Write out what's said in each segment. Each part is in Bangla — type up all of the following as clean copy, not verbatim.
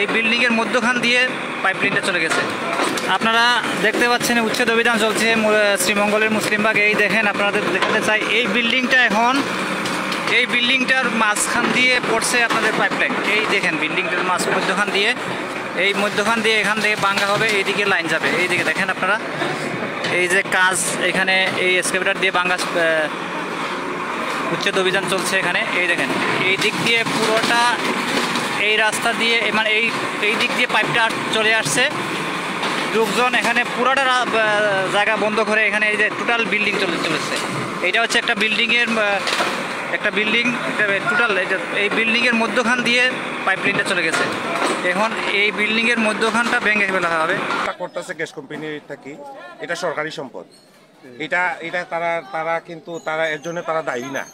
এই বিল্ডিং এর মধ্যখান দিয়ে পাইপলাইনটা চলে গেছে। আপনারা দেখতে পাচ্ছেন উচ্ছেদ অভিযান চলছে শ্রীমঙ্গলের মুসলিমবাগ। এই দেখেন, আপনাদের দেখাতে চাই এই বিল্ডিংটা এখন এই বিল্ডিংটার মাঝখান দিয়ে পড়ছে আপনাদের পাইপলাইন। এই দেখেন বিল্ডিংটার মধ্যখান দিয়ে এখান থেকে ভাঙা হবে, এইদিকে লাইন যাবে। এইদিকে দেখেন আপনারা, এই যে কাজ এখানে এই এক্সকেভেটর দিয়ে ভাঙা উচ্ছেদ অভিযান চলছে এখানে। এই দেখেন এই দিক দিয়ে পুরোটা এই রাস্তা দিয়ে মানে এই দিক দিয়ে পাইপটা চলে আসছে। লোকজন এখানে পুরোটা জায়গা বন্ধ করে এখানে এই যে টোটাল বিল্ডিং চলেছে। এইটা হচ্ছে একটা বিল্ডিংয়ের টোটাল এই বিল্ডিংয়ের মধ্যখান দিয়ে পাইপলাইনটা চলে গেছে। এখন এই বিল্ডিংয়ের মধ্যখানটা ভেঙে ফেলা হবে। করতেছে গ্যাস কোম্পানির থাকি, এটা সরকারি সম্পদ। এটা তারা কিন্তু এর জন্য তারা দায়ী না।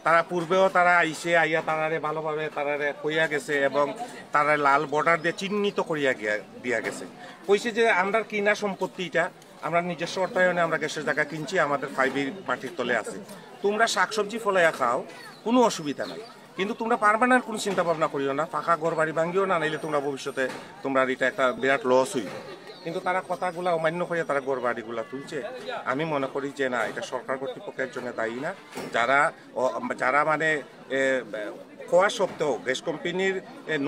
তারা পূর্বেও তারা আইয়া তারারে ভালোভাবে তারারে কইয়া গেছে এবং তারা লাল বর্ডার দিয়ে চিহ্নিত করিয়া দিয়া গেছে। কইছে যে আমরা কিনা সম্পত্তি, এটা আমরা নিজস্ব অর্থায়নে আমরা গ্যাসের জায়গা কিনছি, আমাদের 5 মাটির তলে আছে। তোমরা শাকসবজি ফলাইয়া খাও, কোনো অসুবিধা নাই, কিন্তু তোমরা পারমানেন্ট কোনো চিন্তা ভাবনা করিও না, পাকা ঘর বাড়ি ভাঙ্গিও না, নাইলে তোমরা ভবিষ্যতে তোমরা এটা একটা বিরাট লস হইব। কিন্তু তারা কথাগুলা অমান্য করিয়া তারা ঘর বাড়িগুলা তুলছে। আমি মনে করি যে না, এটা সরকার কর্তৃপক্ষের জন্য দায়ী না। যারা মানে কোয়া সত্ত্বেও, গ্যাস কোম্পানির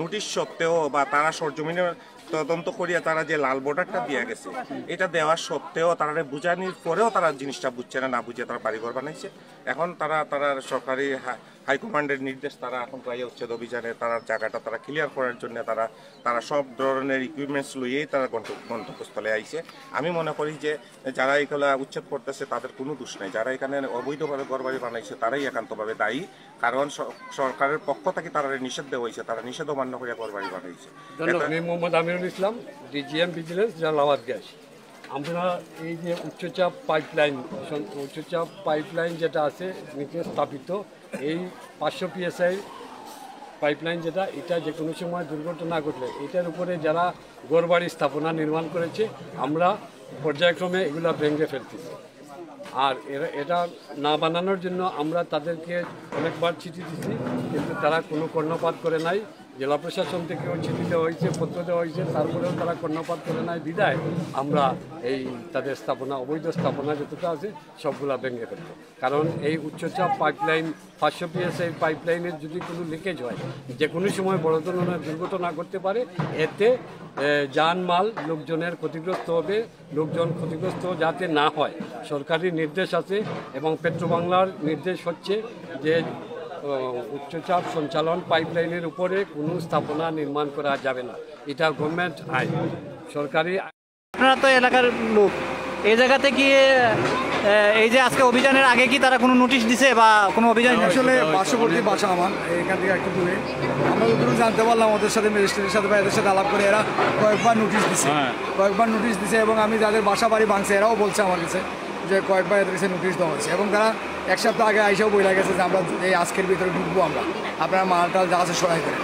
নোটিশ সত্ত্বেও বা তারা সরজমিনের তদন্ত করিয়া তারা যে লাল বর্ডারটা দিয়ে গেছে, এটা দেওয়ার সত্ত্বেও তারা বুঝানির পরেও তারা জিনিসটা বুঝছে না বুঝে তারা বাড়িঘর বানাইছে। এখন তারা সরকারি হাইকমান্ডের নির্দেশ, তারা এখন প্রায় উচ্ছেদ অভিযানে তারা জায়গাটা তারা ক্লিয়ার করার জন্য তারা সব ধরনের ইকুইপমেন্টস লইয়েই তারা গন্তব্যস্থলে আইছে। আমি মনে করি যে যারা এগুলো উচ্ছেদ করতেছে তাদের কোনো দোষ নেই। যারা এখানে অবৈধভাবে ঘরবাড়ি বানাইছে তারাই একান্তভাবে দায়ী, কারণ সরকারের পক্ষ থেকে তারা নিষেধ দেওয়া হয়েছে, তারা নিষেধ অমান্য করে ঘরবাড়ি বানাইছে। আমি Mohammad Amirul Islam, DGM vigilance, Jalalabad gas. আমরা এই যে উচ্চচাপ পাইপলাইন যেটা আছে নিচে স্থাপিত, এই 500 PSI পাইপলাইন যেটা, এটা যে কোনো সময় দুর্ঘটনা ঘটলে এটার উপরে যারা ঘরবাড়ি স্থাপনা নির্মাণ করেছে, আমরা পর্যায়ক্রমে এগুলো ভেঙে ফেলতেছি। আর এটা না বানানোর জন্য আমরা তাদেরকে অনেকবার চিঠি দিচ্ছি, কিন্তু তারা কোনো কর্ণপাত করে নাই। জেলা প্রশাসন থেকেও চিঠি দেওয়া হয়েছে, পত্র দেওয়া হয়েছে, তারপরেও তারা কর্ণপাত করে নাই বিদায় আমরা তাদের স্থাপনা, অবৈধ স্থাপনা যতটা আছে সবগুলা ভেঙে ফেলব। কারণ এই উচ্চচাপ পাইপলাইন 500 PSI পাইপলাইনের যদি কোনো লিকেজ হয়, যে কোনো সময় বড় ধরনের দুর্ঘটনা ঘটতে পারে। এতে জানমাল লোকজনের ক্ষতিগ্রস্ত হবে। লোকজন ক্ষতিগ্রস্ত যাতে না হয় সরকারি নির্দেশ আছে, এবং পেট্রোবাংলার নির্দেশ হচ্ছে যে উচ্চচাপ সঞ্চালন পাইপলাইনের উপরে কোনো স্থাপনা নির্মাণ করা যাবে না। এটা গভর্নমেন্ট আইন, সরকারি। আপনারা তো এলাকার লোক, এই জায়গাতে কি এই যে আজকে অভিযানের আগে কি তারা কোনো নোটিশ দিছে বা কোনো অভিযান? আসলে পার্শ্ববর্তী বাসা আমার এখান থেকে একটু দূরে, আমরা যতটুকু জানতে পারলাম ওদের সাথে, ম্যাজিস্ট্রেটের সাথে বা এদের সাথে আলাপ করে এরা কয়েকবার নোটিশ দিছে এবং আমি যাদের বাসা বাড়ি ভাঙছে এরাও বলছে আমার কাছে যে কয়েকবার এদের কাছে নোটিশ দেওয়া হয়েছে, এবং তারা 1 সপ্তাহ আগে আইসাও বলে গেছে যে আমরা এই আজকের ভিতরে ঢুকবো, আপনারা মালটাল যা আছে সরাই করেন।